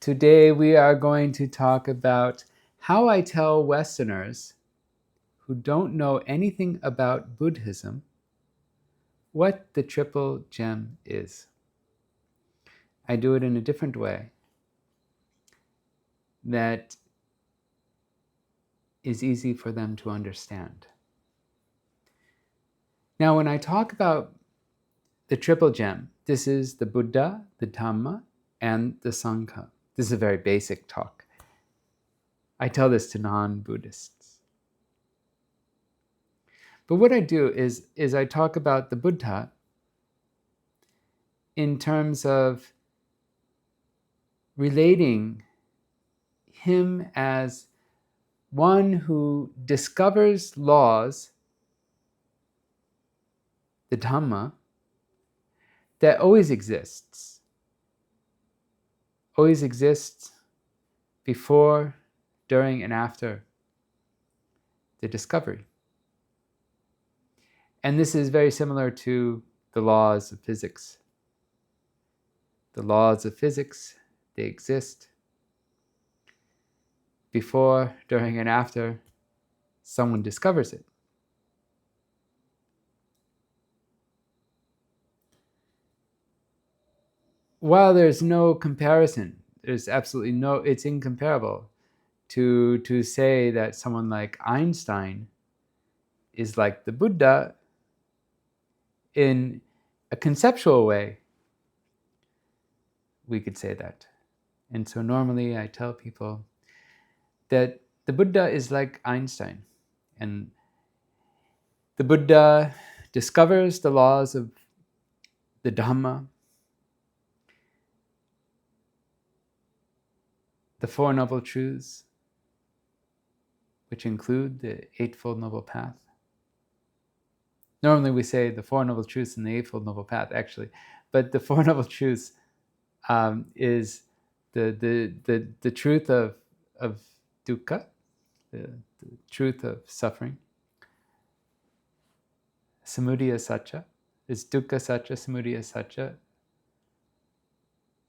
Today we are going to talk about how I tell Westerners who don't know anything about Buddhism what the Triple Gem is. I do it in a different way that is easy for them to understand. Now, when I talk about the Triple Gem, this is the Buddha, the Dhamma, and the Sangha. This is a very basic talk. I tell this to non-Buddhists. But what I do is I talk about the Buddha in terms of relating him as one who discovers laws, the Dhamma, that always exists before, during, and after the discovery. And this is very similar to the laws of physics. The laws of physics, they exist before, during, and after someone discovers it. While there's no comparison, there's absolutely no, it's incomparable to say that someone like Einstein is like the Buddha in a conceptual way. We could say that. And so normally I tell people that the Buddha is like Einstein, and the Buddha discovers the laws of the Dhamma, the Four Noble Truths, which include the Eightfold Noble Path. Normally we say the Four Noble Truths and the Eightfold Noble Path, actually, but the Four Noble Truths is the truth of dukkha, the truth of suffering. Samudaya Satcha is dukkha Satcha, Samudaya Satcha,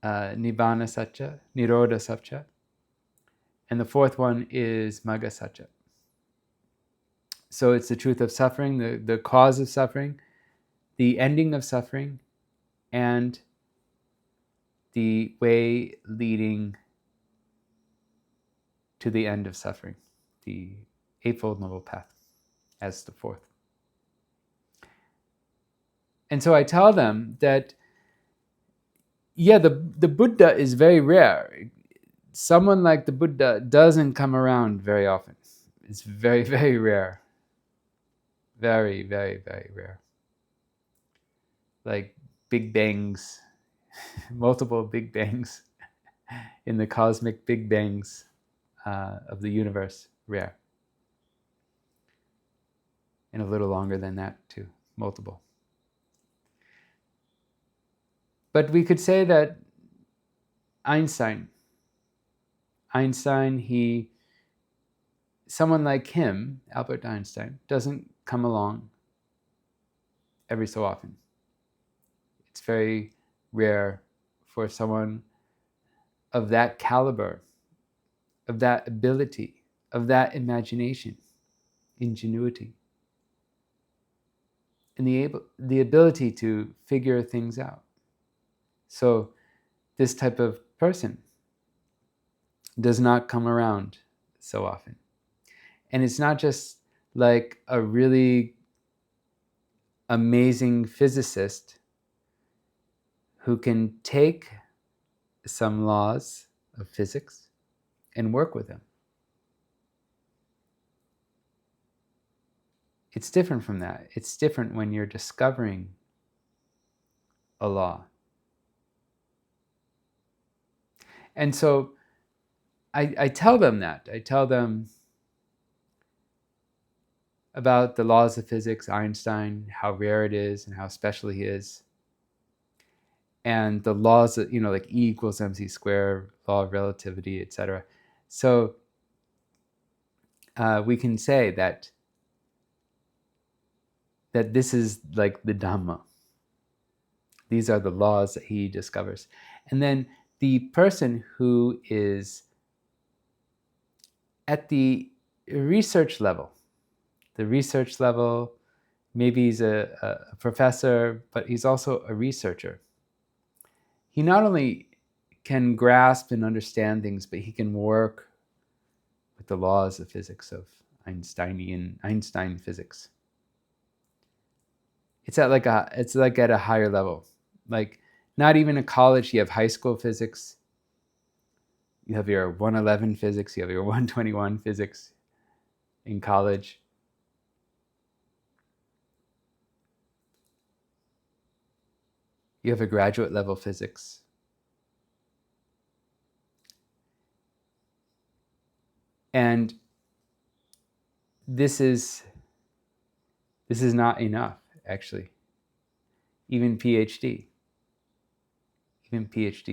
Nibbana Satcha, Nirodha Satcha. And the fourth one is Magga Satcha. So it's the truth of suffering, the cause of suffering, the ending of suffering, and the way leading to the end of suffering, the Eightfold Noble Path as the fourth. And so I tell them that, yeah, the Buddha is very rare. Someone like the Buddha doesn't come around very often. It's very, very rare. Very, very, very rare. Like Big Bangs, multiple Big Bangs in the cosmic Big Bangs of the universe, rare. And a little longer than that too, multiple. But we could say that Einstein, someone like him, Albert Einstein, doesn't come along every so often. It's very rare for someone of that caliber, of that ability, of that imagination, ingenuity, and the ability to figure things out. So this type of person does not come around so often. And it's not just like a really amazing physicist who can take some laws of physics and work with them. It's different from that. It's different when you're discovering a law. And so I tell them that. I tell them about the laws of physics, Einstein, how rare it is and how special he is. And the laws that, like E equals mc squared, law of relativity, etc. So we can say that this is like the Dhamma. These are the laws that he discovers. And then the person who is at the research level, maybe he's a professor, but he's also a researcher. He not only can grasp and understand things, but he can work with the laws of physics, of Einstein physics. It's at at a higher level. Like, not even a college, you have high school physics, you have your 111 physics, you have your 121 physics in college. You have a graduate level physics. And this is not enough, actually. Even PhD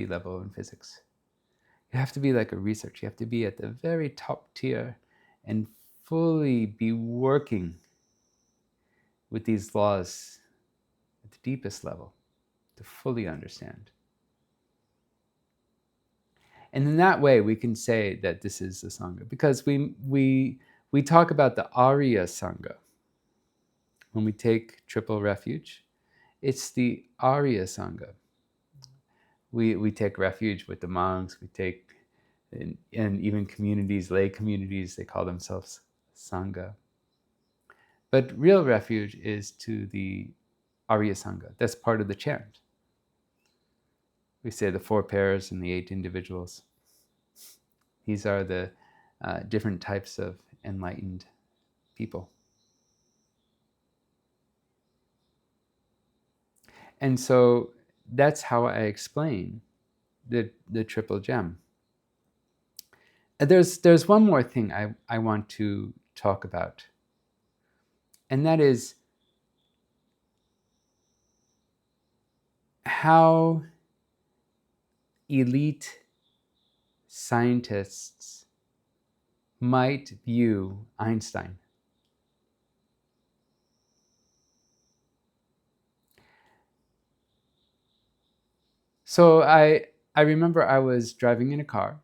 level in physics. You have to be like a researcher. You have to be at the very top tier and fully be working with these laws at the deepest level to fully understand. And in that way, we can say that this is the Sangha, because we talk about the Arya Sangha. When we take triple refuge, it's the Arya Sangha. We take refuge with the monks, we take, and even communities, lay communities, they call themselves Sangha. But real refuge is to the Arya Sangha. That's part of the chant. We say the 4 pairs and the 8 individuals. These are the different types of enlightened people. And so that's how I explain the Triple Gem. And there's one more thing I want to talk about, and that is how elite scientists might view Einstein. So I remember I was driving in a car.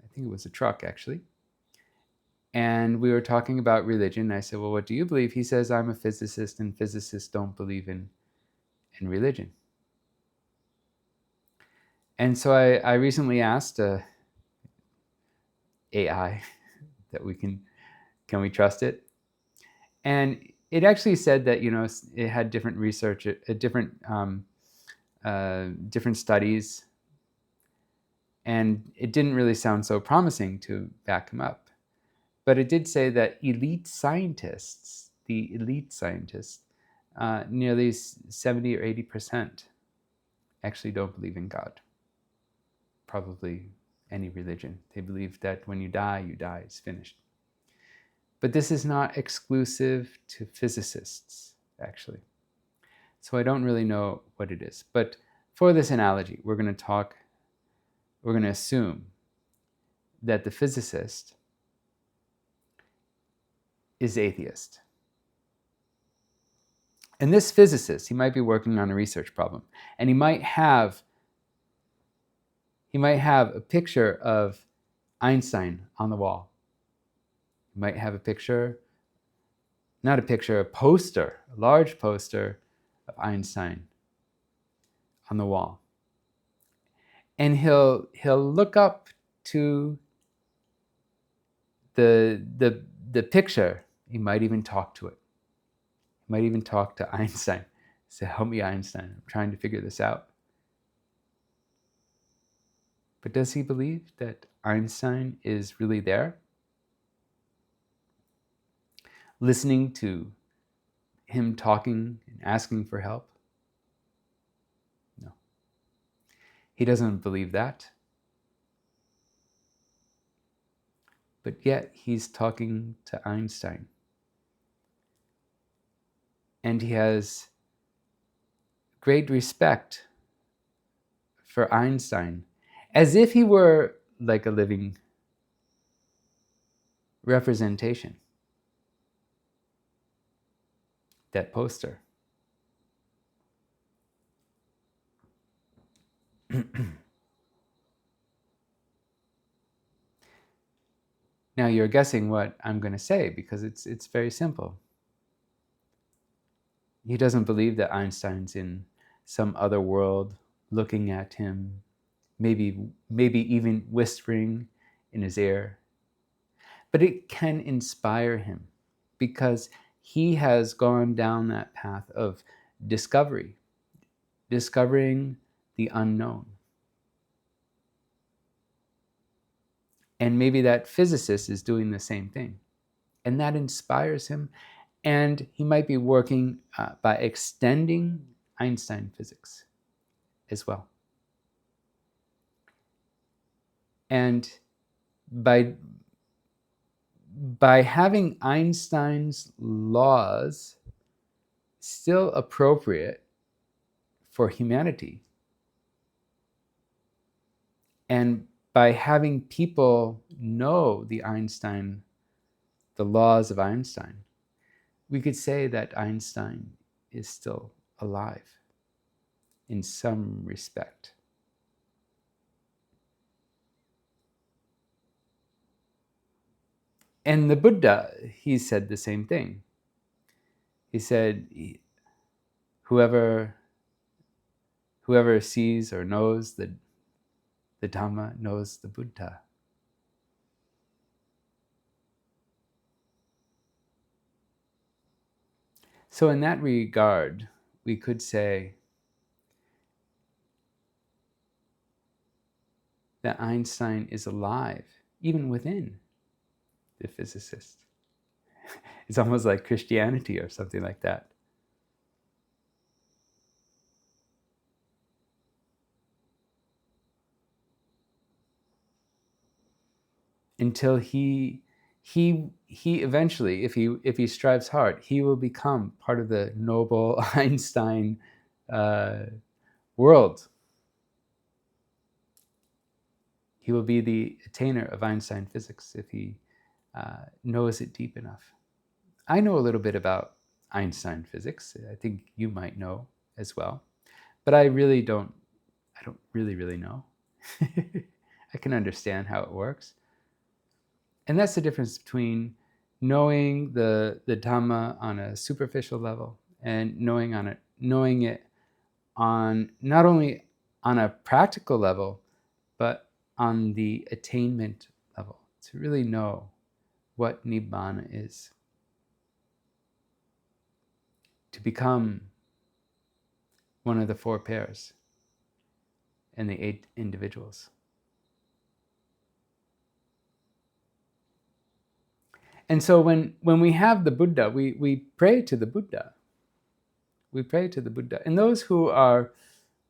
I think it was a truck, actually. And we were talking about religion. I said, well, what do you believe? He says, I'm a physicist, and physicists don't believe in religion. And so I recently asked AI that can we trust it? And it actually said that, it had different research, different studies, and it didn't really sound so promising to back him up. But it did say that the elite scientists, nearly 70 or 80% actually don't believe in God. Probably any religion. They believe that when you die, it's finished. But this is not exclusive to physicists, actually. So I don't really know what it is. But for this analogy, we're going to assume that the physicist is atheist. And this physicist, he might be working on a research problem, and he might have a picture of Einstein on the wall. He might have a poster, a large poster of Einstein on the wall. And he'll look up to the picture. He might even talk to it. He might even talk to Einstein. Say, help me, Einstein. I'm trying to figure this out. But does he believe that Einstein is really there? Listening to him talking and asking for help? No. He doesn't believe that. But yet he's talking to Einstein. And he has great respect for Einstein, as if he were like a living representation. That poster. Now you're guessing what I'm going to say because it's very simple. He doesn't believe that Einstein's in some other world looking at him, maybe even whispering in his ear. But it can inspire him because he has gone down that path of discovering the unknown. And maybe that physicist is doing the same thing. And that inspires him. And he might be working by extending Einstein physics as well. And by having Einstein's laws still appropriate for humanity, and by having people know the laws of Einstein, we could say that Einstein is still alive in some respect. And the Buddha, he said the same thing. He said, whoever sees or knows the Dhamma knows the Buddha. So in that regard, we could say that Einstein is alive, even within the physicist. It's almost like Christianity or something like that. Until he eventually, if he strives hard, he will become part of the noble Einstein world. He will be the attainer of Einstein physics if he knows it deep enough. I know a little bit about Einstein physics. I think you might know as well, but I don't really know. I can understand how it works. And that's the difference between knowing the Dhamma on a superficial level and knowing it on not only on a practical level, but on the attainment level, to really know what Nibbana is. To become one of the four pairs and the 8 individuals. And so when we have the Buddha, we pray to the Buddha. We pray to the Buddha. And those who are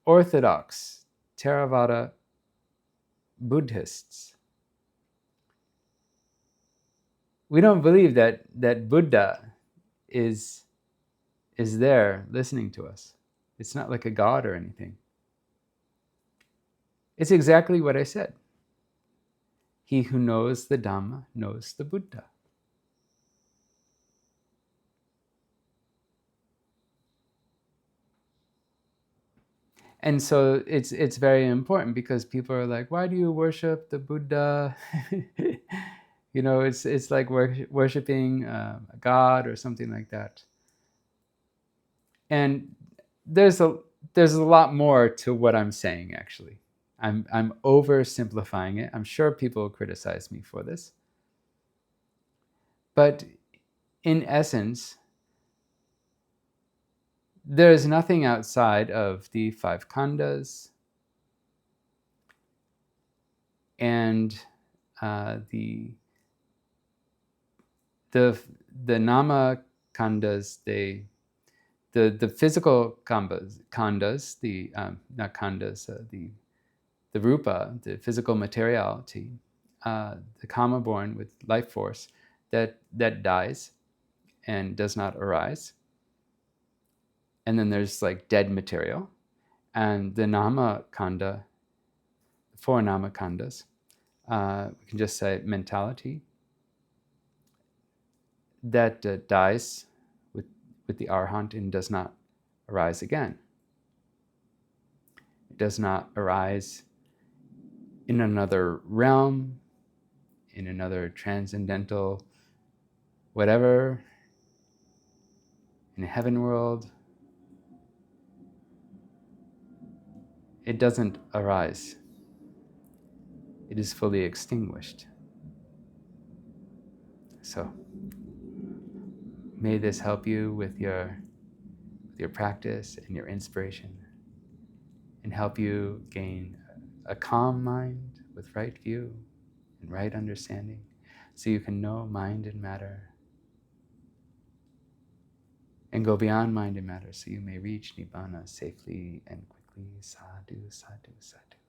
orthodox, Theravada Buddhists, we don't believe that Buddha is there listening to us. It's not like a god or anything. It's exactly what I said. He who knows the Dhamma knows the Buddha. And so it's very important because people are like, why do you worship the Buddha? It's like worshiping a god or something like that. And there's a lot more to what I'm saying, actually. I'm oversimplifying it. I'm sure people will criticize me for this. But in essence, there is nothing outside of the 5 khandhas and the nama khandhas. The physical khandhas, not khandhas, the rupa, the physical materiality, the kama born with life force that dies and does not arise. And then there's like dead material, and the nama khandha, 4 nama khandhas. We can just say mentality that dies with the arhat and does not arise again. It does not arise in another realm, in another transcendental whatever, in a heaven world, it doesn't arise. It is fully extinguished. So, may this help you with your practice and your inspiration, and help you gain a calm mind with right view and right understanding, so you can know mind and matter, and go beyond mind and matter, so you may reach Nibbana safely and quickly. Sadhu, sadhu, sadhu.